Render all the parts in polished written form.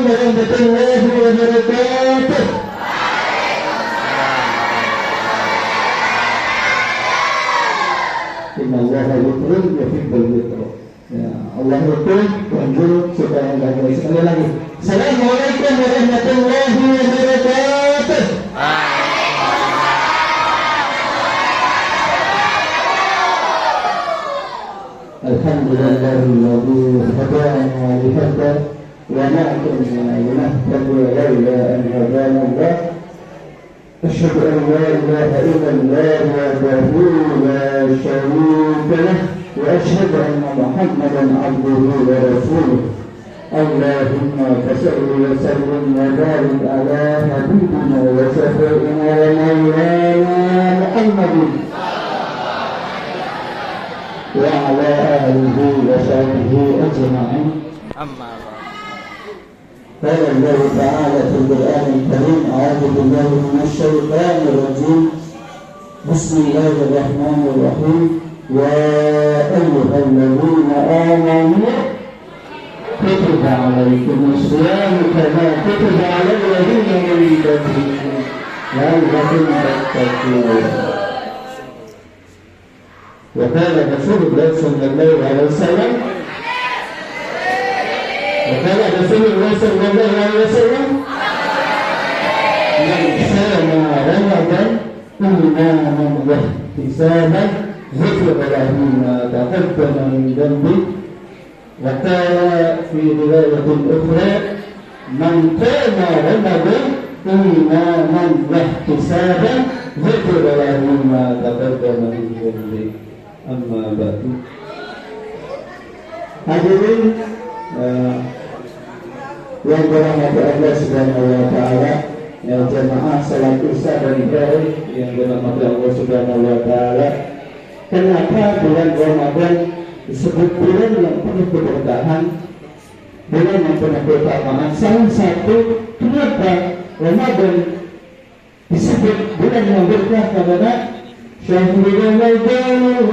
warahmatullahi wabarakatuh. Inna Allaha yuhibbul muttaqin. Ya, Allah itu tunjuk supaya enggak baik. Sekali lagi. Assalamualaikum warahmatullahi wabarakatuh. Alhamdulillahilladzi hadana li hadha wa ma kunna linahtadiya laula an hadana Allah. أشهد أن لا إله إلا الله وحده لا شريك له وأشهد أن محمدا عبده ورسوله. اللهم صل وسلم وبارك على حبيبنا وشفيعنا ومولانا محمد وعلى آله وصحبه أجمعين. أما قال الله تعالى في القرآن الكريم: أعوذ بالله من الشيطان الرجيم. بسم الله الرحمن الرحيم. يا أيها الذين آمنوا كتب عليكم الصيام كما كتب على الذين من قبلكم لعلكم تتقون. وقال رسول الله صلى الله عليه وسلم وقال رسول الله صلى الله عليه وسلم: من صام رمضان إيمانا واحتسابا غفر له ما تقدم من ذنبه. وقال في رواية أخرى: من قام رمضان إيمانا واحتسابا غفر له ما تقدم من ذنبه. أما بعد. Hadirin yang dirahmati Allah Subhanahu wa taala, yang jemaah salat Isya dan Maghrib yang dirahmati Allah Subhanahu wa taala. Kenapa bulan Ramadan disebut bulan yang penuh keberkahan, bulan yang penuh keutamaan? Salah satu kenapa Ramadan disebut bulan yang berkah karena Syahrul Ramadan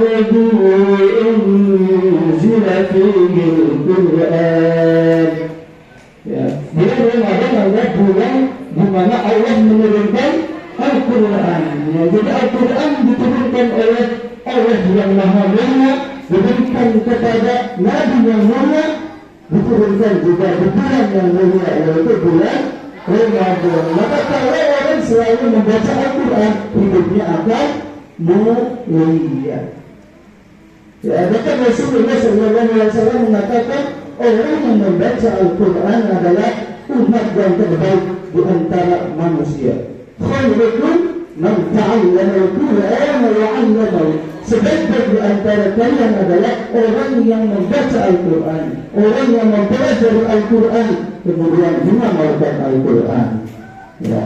unzila fihi al-Qur'an. Ya, bulan Ramadan adalah bulan di mana Allah menurunkan Al-Qur'an. Ya, jadi Al-Qur'an diturunkan oleh Allah yang Maha Mulia, diberikan kepada Nabi yang mulia, diturunkan juga di bulan yang mulia, yaitu bulan Ramadan. Maka kalau orang selalu membaca Al-Qur'an, hidupnya akan mulia. Ya, bahkan Rasulullah SAW mengatakan orang yang membaca Al-Quran adalah umat yang terbaik di antara manusia. Khairukum man ta'allama Al-Quran wa 'allamahu. Sebaik-baik di antara kalian adalah orang yang membaca Al-Quran, orang yang mempelajari Al-Quran, kemudian mengamalkan Al-Quran. Ya.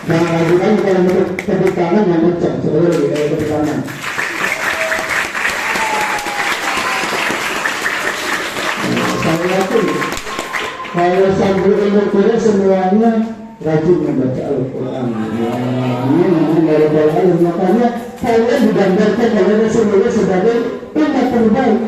Jangan ragukan kalau menurut tepuk tangan yang kencang, sebenarnya lebih dari tepuk tangan. Saya yakin kalau sambil umur kita semuanya rajin membaca Al-Quran. Ini namanya dari Al-Quran. Makanya kalian digambarkan oleh Rasulullah sebagai umat terbaik.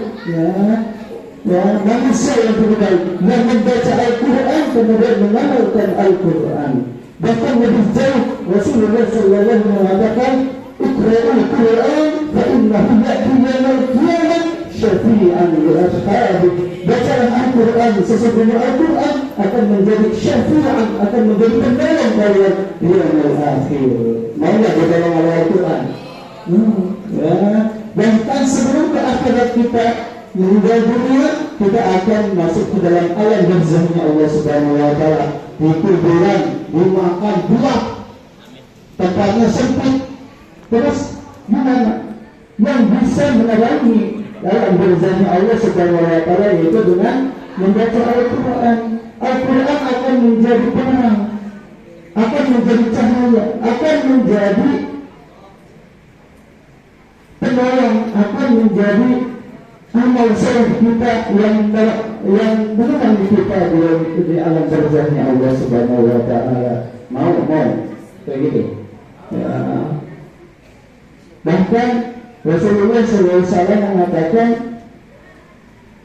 Ya, manusia yang terbaik yang membaca Al-Quran kemudian mengamalkan Al-Quran. Bahkan lebih jauh Rasulullah SAW mengatakan: Iqra'ul Quran fa innahu ya'ti yaumil qiyamah syafi'an li ashabihi. Bacalah Al-Quran, sesungguhnya Al-Quran akan menjadi syafi'an, akan menjadi penolong kalian di yaumil akhir. Mau enggak ditolong oleh Al-Quran? Ya. Bahkan sebelum ke akhirat kita meninggal dunia, kita akan masuk ke dalam alam barzahnya Allah Subhanahu wa taala. Di kuburan dimakan bulat, tempatnya sempit. Terus gimana? Yang bisa menerangi dalam barzahnya Allah Subhanahu wa taala yaitu dengan membaca Al-Quran. Al-Quran akan menjadi penerang, akan menjadi cahaya, akan menjadi penolong, akan menjadi amal soleh kita yang benar di kita di alam barzahnya Allah Subhanahu wa taala. Mau kayak gitu. Ya. Bahkan Rasulullah SAW mengatakan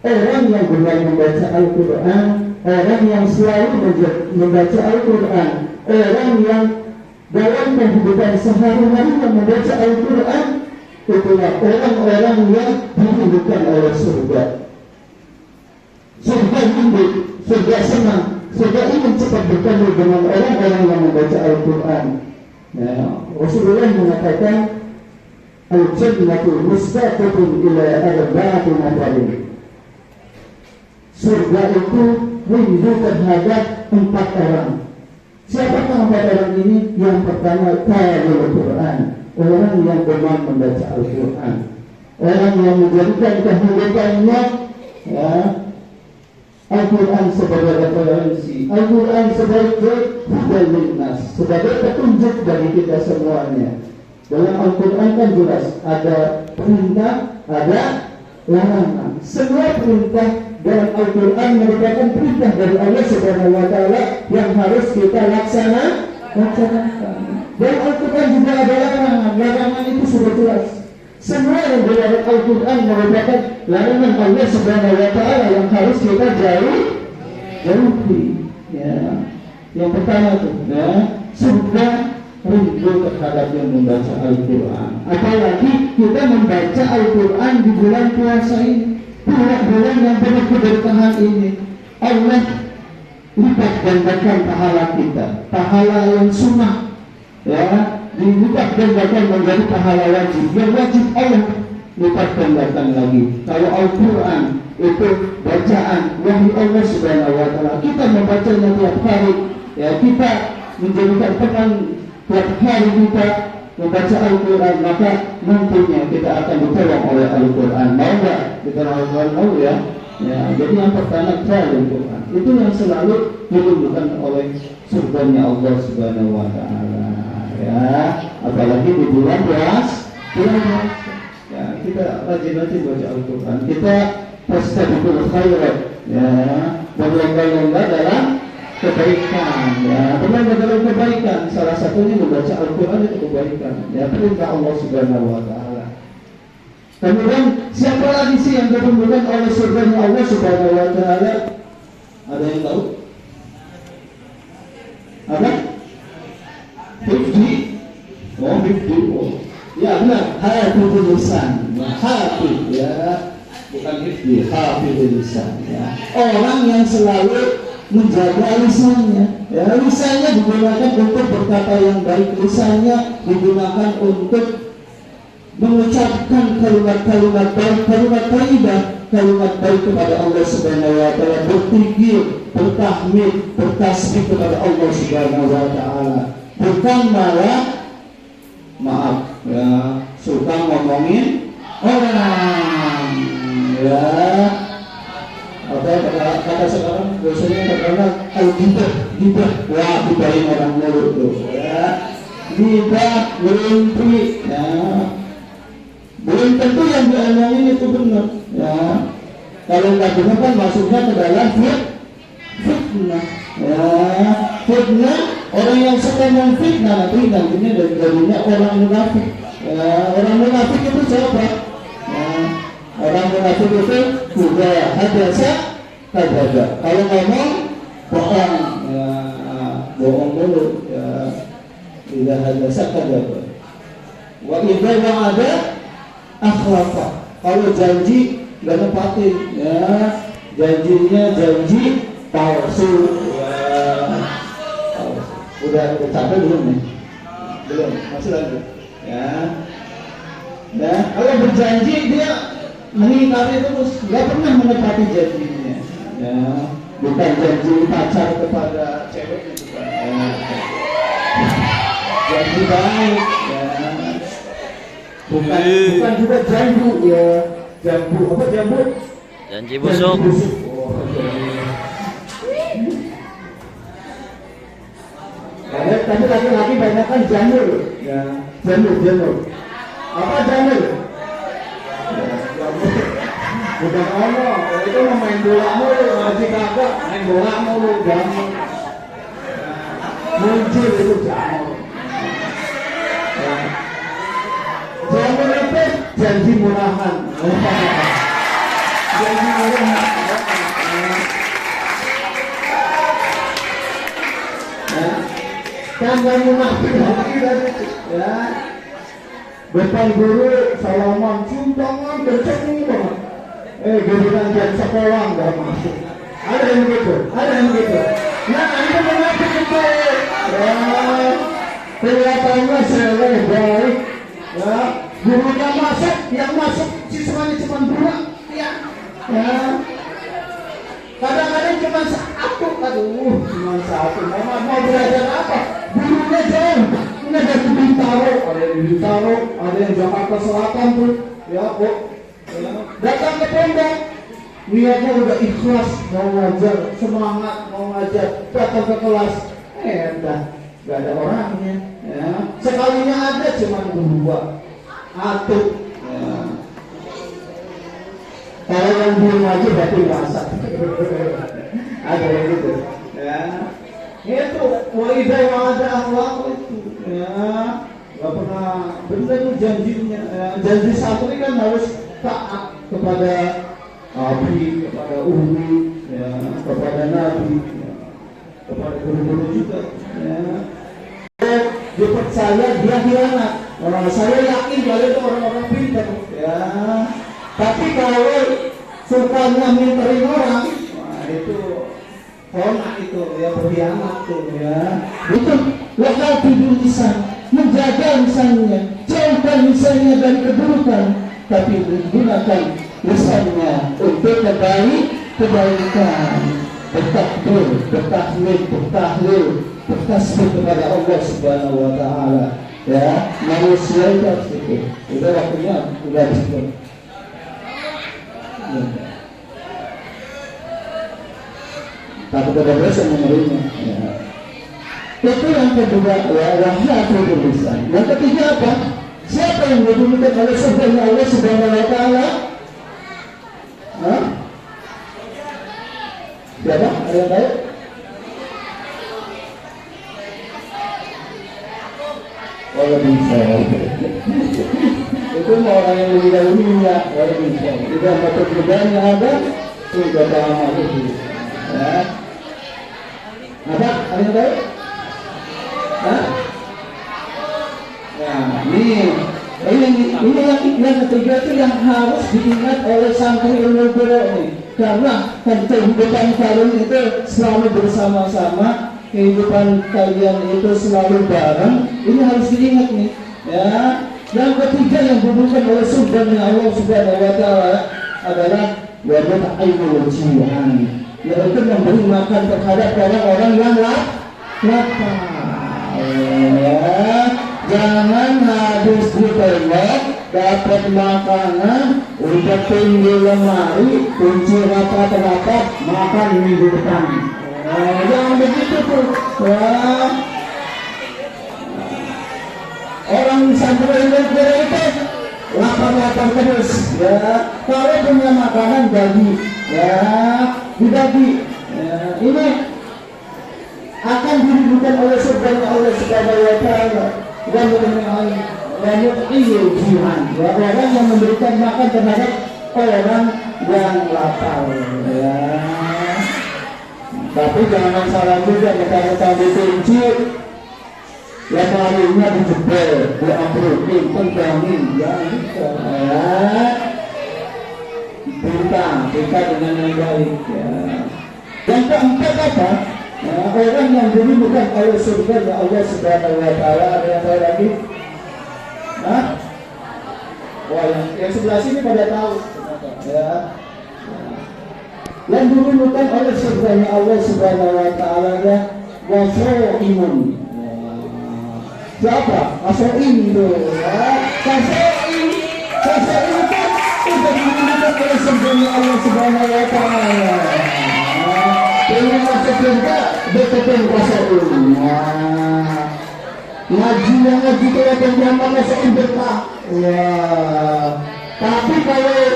Orang yang gemar membaca Al-Quran, orang yang selalu membaca Al-Quran, orang yang dalam kehidupan sehari-hari yang membaca Al-Quran, itulah orang-orang yang dirindukan oleh surga. Surga rindu, surga senang, surga ingin cepat bertemu dengan orang-orang yang membaca Al-Quran. Rasulullah mengatakan, Al-Jannatu mustaqatun ila arba'ati nafarin. Surga itu rindu terhadap 4 orang. Siapakah 4 orang ini? Yang pertama, qari'ul Quran, orang yang gemar membaca Al-Quran, orang yang menjadikan kehidupannya Al-Quran sebagai referensi, Al-Quran sebagai hudal linnas, sebagai petunjuk bagi kita semuanya. Dalam Al-Quran kan jelas ada perintah, ada larangan. Semua perintah dalam Al-Quran merupakan perintah dari Allah Subhanahu wa Ta'ala yang harus kita laksanakan. Dalam Al-Quran juga ada larangan. Larangan itu sudah jelas. Semua yang dalam Al-Quran merupakan larangan Allah Subhanahu wa Ta'ala yang harus kita jauhi. Yang pertama itu, sudah rindu terhadap yang membaca Al-Quran. Apalagi kita membaca Al-Quran di bulan puasa ini, bulan yang penuh keberkahan ini. Allah lipat gandakan pahala kita, pahala yang sunnah, dilipat gandakan menjadi pahala wajib. Yang wajib Allah lipat gandakan lagi. Kalau Al-Quran itu bacaan wahyu Allah Subhanahu wa Ta'ala, kita membacanya tiap hari, kita menjadikan teman tiap hari kita membaca Al-Quran, maka nantinya kita akan ditolong oleh Al-Quran. Mau nggak kita Al-Quran? Mau ya? Jadi yang pertama Al-Quran itu yang selalu dirindukan oleh surganya Allah Subhanahu wa Ta'ala. Apalagi di bulan puasa, kita rajin-rajin baca Al-Quran, kita fastabiqul khairat, berlomba-lomba dalam kebaikan, berlomba dalam kebaikan. Salah satunya membaca Al-Quran itu kebaikan, perintah Allah Subhanahu wa Ta'ala. Kemudian siapa lagi sih yang dirindukan oleh surganya Allah Subhanahu wa Ta'ala? Ada yang tahu? Ada? Hifdi? Hifdi. Ya benar, hafidul lisan. Hafid, bukan hifdi, hafidul lisan. Orang yang selalu menjaga lisannya. Lisannya digunakan untuk berkata yang baik, lisannya digunakan untuk mengucapkan kalimat-kalimat baik, kalimat thayyibah, kalimat baik kepada Allah Subhanahu wa Ta'ala, berzikir, bertahmid, bertasbih kepada Allah Subhanahu wa Ta'ala. Bukan malah suka ngomongin orang, kata sekarang biasanya terkenal al-ghibah, gibahin orang mulut tuh, ghibah, berhenti, belum tentu yang diomongin itu benar, kalau nggak benar kan masuknya ke dalam fitnah, fitnah. Orang yang suka memfitnah nantinya jadinya orang munafik. Orang munafik itu siapa? Orang munafik itu juga hadasa kadzaba. Kalau ngomong bohong, bohong dulu. Tidak hadasa kadzaba. Wa idza wa'ada akhlafa. Kalau janji nggak nepatin, janjinya janji palsu. Udah capek belum nih? Belum, masih lagi. Kalau berjanji dia mengingkari terus, nggak pernah menepati janjinya. Bukan janji pacar kepada cewek itu kan. Janji baik, bukan juga jambu jambu apa jambu? Janji busuk. Tapi laki-laki banyak kan jamur, jamur. Apa jamur? Bukan ngomong, itu main bola mulu, masih kagak main bola mulu, jamur. Muncul itu jamur. Jamur itu janji murahan. Janji orang tambah munafik lagi dari ya. Depan guru salaman cumbangan kenceng banget. Giliran jam sekolah nggak masuk. Ada yang begitu, ada yang begitu. Nah, itu munafik itu. Ya, kelihatannya seleh baik. Ya, gurunya masuk, yang masuk siswanya cuma 2. Ya, ya. Kadang-kadang cuma 1, aduh, cuma 1. Mau belajar apa? Gurunya jauh. Ini ada di Bintaro, ada yang di Bintaro, ada yang Jakarta Selatan tuh. Ya, kok. Ya. Datang ke pondok, niatnya udah ikhlas mau ngajar, semangat mau ngajar, datang ke kelas, entah, gak ada orangnya. Ya. Sekalinya ada cuma 2 atau. Ya. Kalau yang belum aja berarti rasa. Ada yang gitu. Ya. Itu waidah yang ada akhlak itu. Ya. Gak pernah benar tuh janjinya. Janji santri kan harus taat kepada Abi, kepada Umi, ya, kepada Nabi, ya, kepada guru-guru juga. Ya. Dipercaya dia hianat. Orang saya yakin kalian itu orang-orang pintar. Ya. Tapi kalau sukanya minterin orang, wah itu kona itu ya, berkhianat tuh ya. Itu lokal tidur lisan, menjaga lisannya, jauhkan lisannya dari keburukan, tapi menggunakan lisannya untuk kebaikan, bertakbir, bertahmid, bertahlil, bertasbih kepada Allah Subhanahu wa taala. Ya, manusia itu harus itu. Udah waktunya udah cukup. Tapi benar-benar saya menerima. Ya. Itu yang kedua, ya, wahyu tulisan. Yang ketiga apa? Siapa yang didulukan oleh surganya Allah Subhanahu wa taala? Hah? Siapa? Ada yang tahu? Orang bisa. Itu mau orang yang lebih dahulu ya, orang bisa. Tidak satu perbedaan yang ada, sudah paham itu. Ya. Apa? Ada yang tahu? Hah? Ya, ini yang ketiga itu yang harus diingat oleh santri ilmu guru ini. Karena kehidupan kalian itu selalu bersama-sama, kehidupan kalian itu selalu bareng. Ini harus diingat nih. Ya. Yang ketiga yang dibutuhkan oleh surganya Allah Subhanahu wa taala adalah wajib ainul jihan, yaitu memberi makan terhadap orang-orang yang lapar. Ya. Jangan habis di tembok dapat makanan udah tinggi lemari kunci rapat-rapat makan minggu depan. Jangan begitu tuh. Ya. Orang santri ilmu itu lapar-lapar terus. Ya. Kalau punya makanan bagi, ya dibagi. Ya. Ini akan diribukan oleh surganya Allah Subhanahu wa taala. Dan banyak jihan, orang yang memberikan makan terhadap orang yang lapar. Ya. Tapi jangan salah juga kita dikunci, yang lainnya dijebel, diamprokin, penggangin, ya bisa. Kita dengan yang baik. Ya. Yang keempat apa? Nah, orang yang diribukan oleh surga ya Allah Subhanahu wa taala. Ada yang tahu lagi? Hah? Wah, yang sebelah sini pada tahu. Ya. Yang diribukan oleh surga ya Allah Subhanahu wa taala ya wasoimun. Siapa? Wasoim itu. Ya. Wasoim itu sudah diribukan oleh surga ya Allah Subhanahu wa taala. Ini masuk surga betul kuasa Allah. Ngaji kelihatan gampang masuk berkah. Ya. Tapi kalau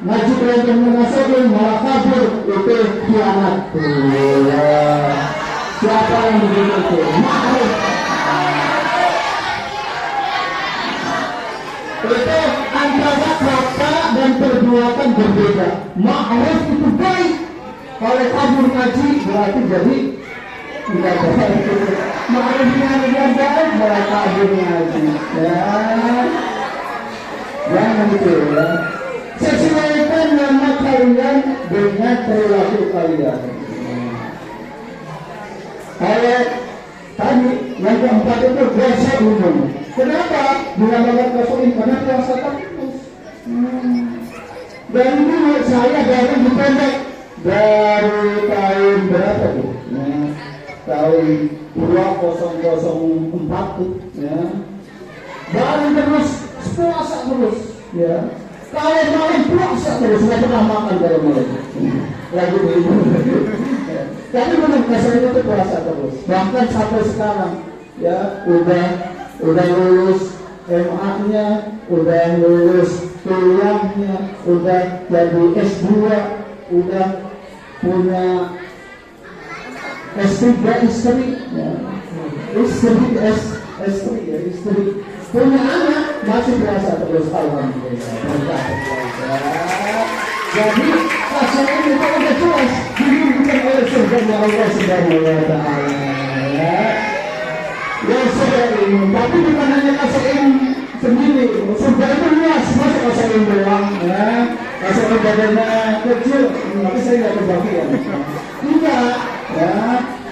ngaji kelihatan masuk malah kabur itu kiamat. Ya. Siapa yang begitu? Makhluk. Itu antara kata dan perbuatan berbeda. Ma'ruf itu baik. Kalau kabur ngaji berarti jadi tidak baik. Ma'rufnya dia baik, malah kabur ngaji. Ya, jangan gitu ya. Sesuaikan nama kalian dengan perilaku kalian. Kalau tadi yang keempat itu dosa umum. Kenapa dinamakan dosa umum? Karena puasa terus. Dan dulu saya baru dipendek dari tahun berapa tuh? Tahun 2004 tuh. Ya. Baru terus puasa terus. Ya. Kalau malam puasa terus, nggak pernah makan kalau malam. Lagi begitu. Tapi memang dasarnya itu puasa terus. Bahkan sampai sekarang, ya udah lulus MA-nya, udah lulus kuliahnya, udah jadi S2, udah punya S3 istri, ya. istri punya anak, masih puasa terus. Alhamdulillah. Jadi rasanya itu udah jelas dirindukan oleh surganya Allah Subhanahu wa Ta'ala. Ya saudari, tapi bukan hanya kasain sendiri. Surga itu luas, masuk kasain doang. Ya, kasain badannya kecil, tapi saya nggak kebagian. Tidak, ya,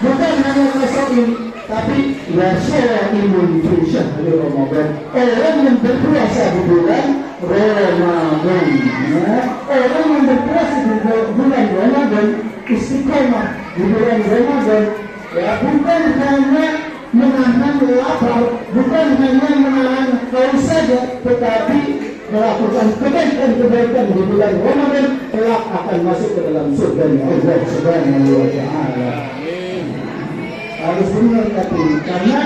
bukan hanya kasain, tapi wasyara imun fi syahri Ramadan. Orang yang berpuasa di bulan Ramadan, ya. Orang yang berpuasa di bulan Ramadan istiqomah di bulan Ramadan, ya, bukan hanya menahan lapar, bukan hanya menahan haus saja, tetapi melakukan kebaikan di bulan Ramadan kelak akan masuk ke dalam surga Allah Subhanahu wa Ta'ala. Harus benar tapi karena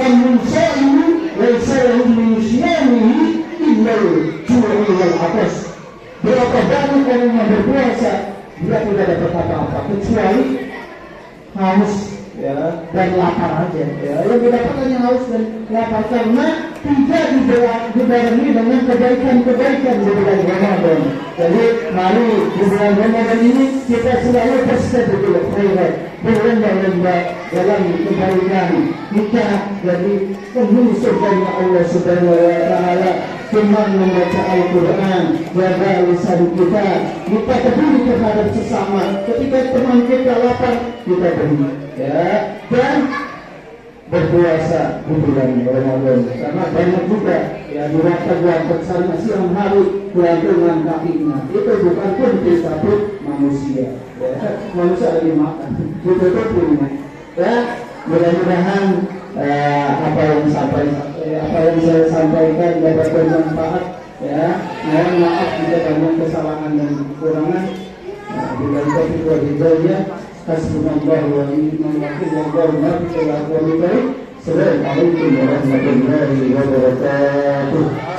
manusia ini laisa min syamihi illa ju'u wal atas. Berapa banyak orang yang berpuasa dia tidak dapat apa-apa kecuali haus, ya, dan lapar aja, ya. Yang didapat hanya haus dan lapar karena tidak dibarengi dengan kebaikan-kebaikan di bulan Ramadan. Jadi mari di bulan Ramadan ini kita selalu bersedekah khairat, berlomba-lomba dalam kebaikan. Kita jadi penghuni surganya Allah Subhanahu wa Ta'ala dengan membaca Al-Quran, jaga lisan kita peduli terhadap sesama. Ketika teman kita lapar, kita beri, ya, dan berpuasa di bulan Ramadan karena banyak juga, ya, di waktu sana siang hari gelantungan kakinya itu bukan pun kita pun manusia, ya. Manusia lagi makan itu punya, ya. Mudah-mudahan apa yang saya sampaikan dapat bermanfaat, ya. Mohon maaf jika banyak kesalahan dan kekurangan. Bila itu hidayah, hasbunallahu wa ni'mal wakil, wallahu muwaffiq ila aqwamit thoriq. Assalamualaikum warahmatullahi wabarakatuh.